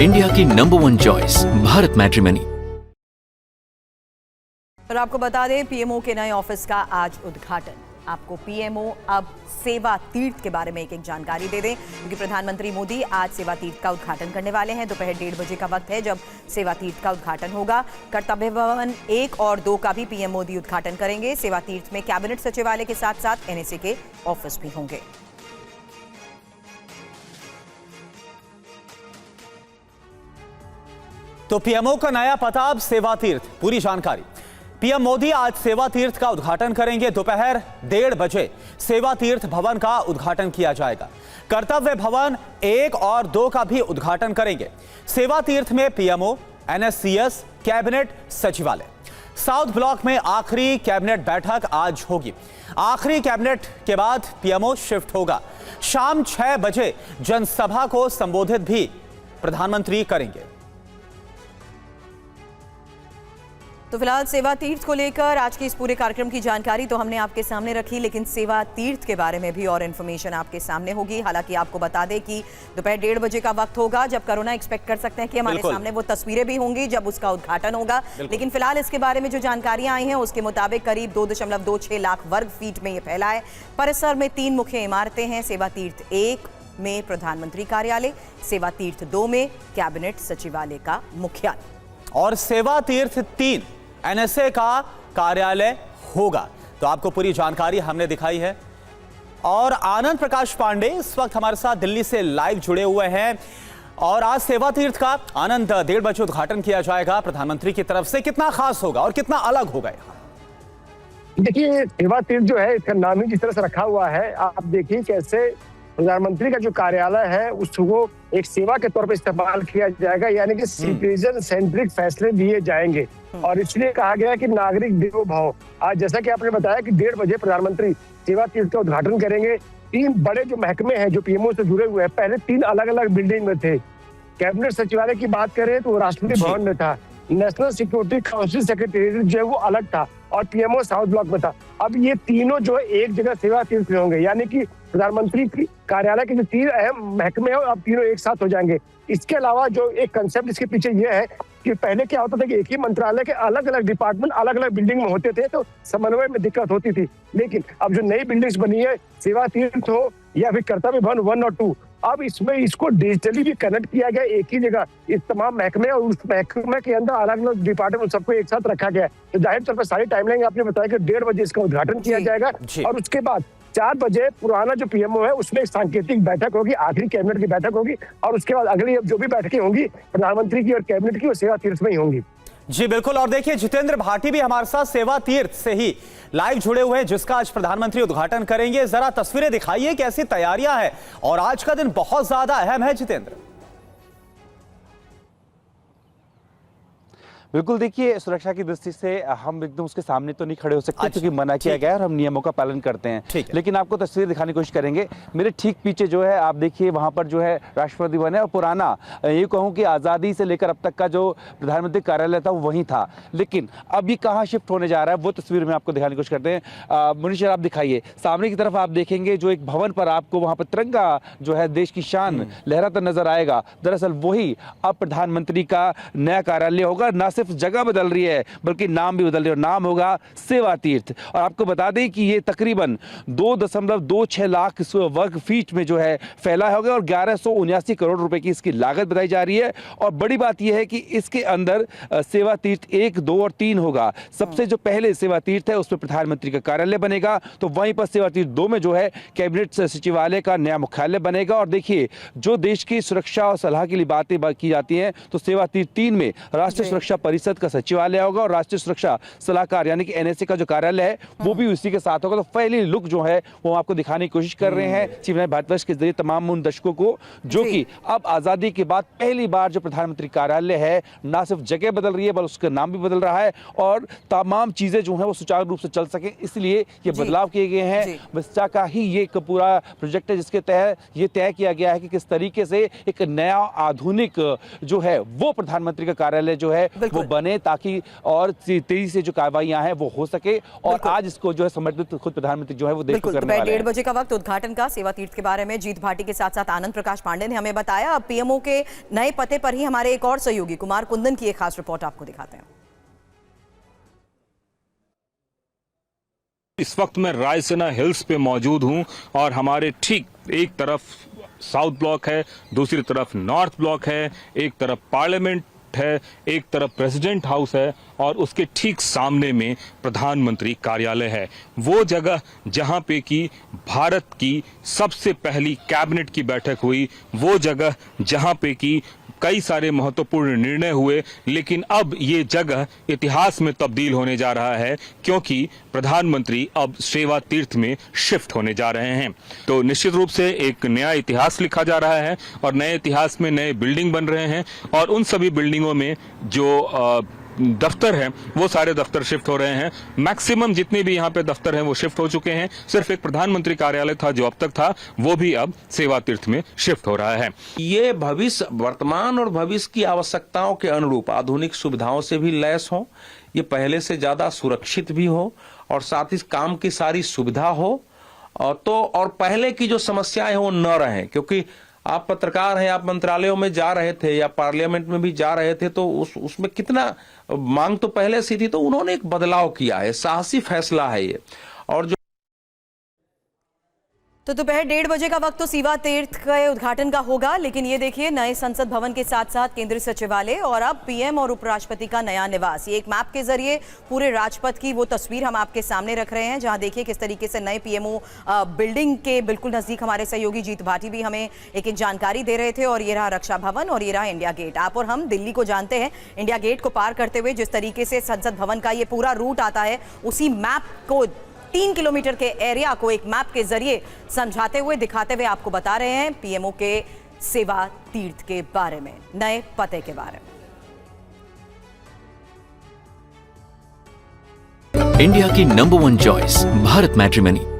India की #1 choice Bharat matrimony. और आपको बता दें, पीएमओ के नए ऑफिस का आज उद्घाटन। आपको पीएमओ अब सेवा तीर्थ के बारे में एक जानकारी दे दें, क्योंकि प्रधानमंत्री मोदी आज सेवा तीर्थ का उद्घाटन करने वाले हैं। दोपहर 1:30 बजे का वक्त है जब सेवा तीर्थ का उद्घाटन होगा। कर्तव्य भवन 1 और 2 का भी पीएम मोदी उद्घाटन करेंगे। सेवा तीर्थ में कैबिनेट सचिवालय के साथ साथ एनएसए के ऑफिस भी होंगे। तो पीएमओ का नया पता अब सेवा तीर्थ। पूरी जानकारी। पीएम मोदी आज सेवा तीर्थ का उद्घाटन करेंगे। दोपहर 1:30 बजे सेवा तीर्थ भवन का उद्घाटन किया जाएगा। कर्तव्य भवन 1 और 2 का भी उद्घाटन करेंगे। सेवा तीर्थ में पीएमओ, एनएससीएस, कैबिनेट सचिवालय। साउथ ब्लॉक में आखिरी कैबिनेट बैठक आज होगी। आखिरी कैबिनेट के बाद पीएमओ शिफ्ट होगा। शाम 6 बजे जनसभा को संबोधित भी प्रधानमंत्री करेंगे। तो फिलहाल सेवा तीर्थ को लेकर आज के इस पूरे कार्यक्रम की जानकारी तो हमने आपके सामने रखी, लेकिन सेवा तीर्थ के बारे में भी और इन्फॉर्मेशन आपके सामने होगी। हालांकि आपको बता दें कि दोपहर 1:30 बजे का वक्त होगा जब कोरोना एक्सपेक्ट कर सकते हैं कि हमारे सामने वो तस्वीरें भी होंगी जब उसका उद्घाटन होगा। लेकिन फिलहाल इसके बारे में जो जानकारियां आई हैं उसके मुताबिक करीब 2.26 लाख वर्ग फीट में ये फैला है। परिसर में 3 मुख्य इमारतें हैं। सेवा तीर्थ 1 में प्रधानमंत्री कार्यालय, सेवा तीर्थ 2 में कैबिनेट सचिवालय का मुख्यालय और सेवा तीर्थ 3 एनएसए का कार्यालय होगा। तो आपको पूरी जानकारी हमने दिखाई है। और आनंद प्रकाश पांडे इस वक्त हमारे साथ दिल्ली से लाइव जुड़े हुए हैं। और आज सेवा तीर्थ का आनंद 1:30 बजे उद्घाटन किया जाएगा प्रधानमंत्री की तरफ से। कितना खास होगा और कितना अलग होगा यहाँ? देखिए, सेवा तीर्थ जो है इसका नाम ही जिस तरह से रखा हुआ है, आप देखिए कैसे प्रधानमंत्री का जो कार्यालय है उसको एक सेवा के तौर पर इस्तेमाल किया जाएगा, यानी कि सिटीजन सेंट्रिक फैसले लिए जाएंगे। और इसलिए कहा गया है कि नागरिक देवो भव। आज जैसा कि आपने बताया कि 1:30 बजे प्रधानमंत्री सेवा तीर्थ का उद्घाटन करेंगे। 3 बड़े जो महकमे हैं जो पीएमओ से जुड़े हुए हैं, पहले 3 अलग अलग बिल्डिंग में थे। कैबिनेट सचिवालय की बात करें तो राष्ट्रपति भवन में था। नेशनल सिक्योरिटी काउंसिल सेक्रेटेरिएट जो है वो अलग था और पीएमओ साउथ ब्लॉक में था। अब ये तीनों जो है एक जगह सेवा तीर्थ में होंगे, यानी कि प्रधानमंत्री की कार्यालय के जो 3 अहम महकमे हैं अब तीनों एक साथ हो जाएंगे। इसके अलावा जो एक कंसेप्ट इसके पीछे ये है कि पहले क्या होता था कि एक ही मंत्रालय के अलग अलग डिपार्टमेंट अलग अलग बिल्डिंग में होते थे, तो समन्वय में दिक्कत होती थी। लेकिन अब जो नई बिल्डिंग्स बनी है, सेवा तीर्थ हो या फिर कर्तव्य भवन 1 और 2, अब इसमें इसको डिजिटली भी कनेक्ट किया गया एक ही जगह। इस तमाम महकमे और उस महकमे के अंदर अलग अलग डिपार्टमेंट सबको एक साथ रखा गया है। तो जाहिर तौर पर सारी टाइमलाइन आपने बताया कि 1:30 बजे इसका उद्घाटन किया जाएगा और उसके बाद 4 बजे पुराना जो पीएमओ है उसमें एक सांकेतिक बैठक होगी, आखिरी कैबिनेट की बैठक होगी और उसके बाद अगली जो भी बैठकें होंगी प्रधानमंत्री की और कैबिनेट की वो सेवा तीर्थ में ही होंगी। जी बिल्कुल। और देखिए, जितेंद्र भाटी भी हमारे साथ सेवा तीर्थ से ही लाइव जुड़े हुए हैं, जिसका आज प्रधानमंत्री उद्घाटन करेंगे। जरा तस्वीरें दिखाइए, कैसी तैयारियां हैं और आज का दिन बहुत ज्यादा अहम है जितेंद्र। बिल्कुल, देखिए, सुरक्षा की दृष्टि से हम एकदम उसके सामने तो नहीं खड़े हो सकते क्योंकि मना किया गया है और हम नियमों का पालन करते हैं। लेकिन आपको तस्वीर दिखाने की कोशिश करेंगे। मेरे ठीक पीछे जो है आप देखिए, वहां पर जो है राष्ट्रपति भवन है और पुराना, ये कहूँ कि आज़ादी से लेकर अब तक का जो प्रधानमंत्री कार्यालय था वो वहीं था। लेकिन अब ये कहाँ शिफ्ट होने जा रहा है वो तस्वीर में आपको दिखाने की कोशिश करते हैं। मुनीश, आप दिखाइए, सामने की तरफ आप देखेंगे जो एक भवन पर आपको वहाँ पर तिरंगा जो है देश की शान लहराता नजर आएगा। दरअसल वही अब प्रधानमंत्री का नया कार्यालय होगा। ना सिर्फ जगह बदल रही है बल्कि नाम भी बदल रही है। नाम होगा सेवा तीर्थ। और आपको बता दें कि ये तकरीबन 2.26 लाख वर्ग फीट में जो है फैला होगा और 1179 करोड़ रुपए की इसकी लागत बताई जा रही है। और बड़ी बात यह है कि इसके अंदर सेवा तीर्थ 1, 2 और 3 होगा। सबसे जो पहले सेवा तीर्थ है उसमें प्रधानमंत्री का कार्यालय बनेगा, तो वहीं पर सेवा तीर्थ 2 में जो है कैबिनेट सचिवालय का नया मुख्यालय बनेगा। और देखिए, जो देश की सुरक्षा और सलाह के लिए बातें की जाती हैं, तो सेवा तीर्थ 3 में राष्ट्रीय सुरक्षा परिषद का सचिवालय होगा और राष्ट्रीय सुरक्षा सलाहकार यानी कि एनएसए का जो कार्यालय है वो भी उसी के साथ होगा। तो पहली लुक जो है वो आपको दिखाने की कोशिश कर रहे हैं चीफ भारतवर्ष के जरिए तमाम उन दर्शकों को जो कि अब आजादी के बाद पहली बार जो प्रधानमंत्री कार्यालय है, ना सिर्फ जगह बदल रही है बल्कि उसका नाम भी बदल रहा है और तमाम चीजें जो है वो सुचारू रूप से चल सके, इसलिए ये बदलाव किए गए हैं। बच्चा का ही ये एक पूरा प्रोजेक्ट है जिसके तहत ये तय किया गया है कि किस तरीके से एक नया आधुनिक जो है वो प्रधानमंत्री का कार्यालय जो है वो बने, ताकि और तेजी से जो कार्रवाइयां हैं वो हो सके। और आज इसको जो है समर्पित खुद प्रधानमंत्री जो है वो देश को करने वाले हैं। 1:30 बजे का वक्त उद्घाटन का सेवा तीर्थ के बारे में जीत भाटी के साथ साथ आनंद प्रकाश पांडे ने हमें बताया। अब पीएमओ के नए पते पर ही हमारे एक और सहयोगी कुमार कुंदन की एक खास रिपोर्ट आपको दिखाते हैं। इस वक्त मैं रायसीना हिल्स पे मौजूद हूं और हमारे ठीक एक तरफ साउथ ब्लॉक है, दूसरी तरफ नॉर्थ ब्लॉक है, एक तरफ पार्लियामेंट है, एक तरफ प्रेसिडेंट हाउस है और उसके ठीक सामने में प्रधानमंत्री कार्यालय है। वो जगह जहां पे कि भारत की सबसे पहली कैबिनेट की बैठक हुई, वो जगह जहां पे कि कई सारे महत्वपूर्ण निर्णय हुए, लेकिन अब ये जगह इतिहास में तब्दील होने जा रहा है, क्योंकि प्रधानमंत्री अब सेवा तीर्थ में शिफ्ट होने जा रहे हैं। तो निश्चित रूप से एक नया इतिहास लिखा जा रहा है और नए इतिहास में नए बिल्डिंग बन रहे हैं और उन सभी बिल्डिंगों में जो दफ्तर हैं वो सारे दफ्तर शिफ्ट हो रहे हैं। मैक्सिमम जितने भी यहाँ पे दफ्तर हैं वो शिफ्ट हो चुके हैं। सिर्फ एक प्रधानमंत्री कार्यालय था जो अब तक था, वो भी अब सेवा तीर्थ में शिफ्ट हो रहा है। ये भविष्य, वर्तमान और भविष्य की आवश्यकताओं के अनुरूप आधुनिक सुविधाओं से भी लैस हो, ये पहले से ज्यादा सुरक्षित भी हो और साथ ही काम की सारी सुविधा हो, और पहले की जो समस्याएं हैं वो न रहे। क्योंकि आप पत्रकार हैं, आप मंत्रालयों में जा रहे थे या पार्लियामेंट में भी जा रहे थे, तो उसमें कितना मांग तो पहले से थी, तो उन्होंने एक बदलाव किया है, साहसी फैसला है ये। और जो तो दोपहर 1:30 बजे का वक्त तो सेवा तीर्थ के उद्घाटन का होगा, लेकिन ये देखिए नए संसद भवन के साथ साथ केंद्रीय सचिवालय और अब पीएम और उपराष्ट्रपति का नया निवास। ये एक मैप के जरिए पूरे राजपथ की वो तस्वीर हम आपके सामने रख रहे हैं, जहां देखिए किस तरीके से नए पीएमओ बिल्डिंग के बिल्कुल नजदीक हमारे सहयोगी जीत भाटी भी हमें एक जानकारी दे रहे थे। और ये रहा रक्षा भवन और ये रहा इंडिया गेट। आप और हम दिल्ली को जानते हैं, इंडिया गेट को पार करते हुए जिस तरीके से संसद भवन का ये पूरा रूट आता है, उसी मैप को 3 किलोमीटर के एरिया को एक मैप के जरिए समझाते हुए दिखाते हुए आपको बता रहे हैं पीएमओ के सेवा तीर्थ के बारे में, नए पते के बारे में। इंडिया की नंबर 1 चॉइस भारत मैट्रिमनी।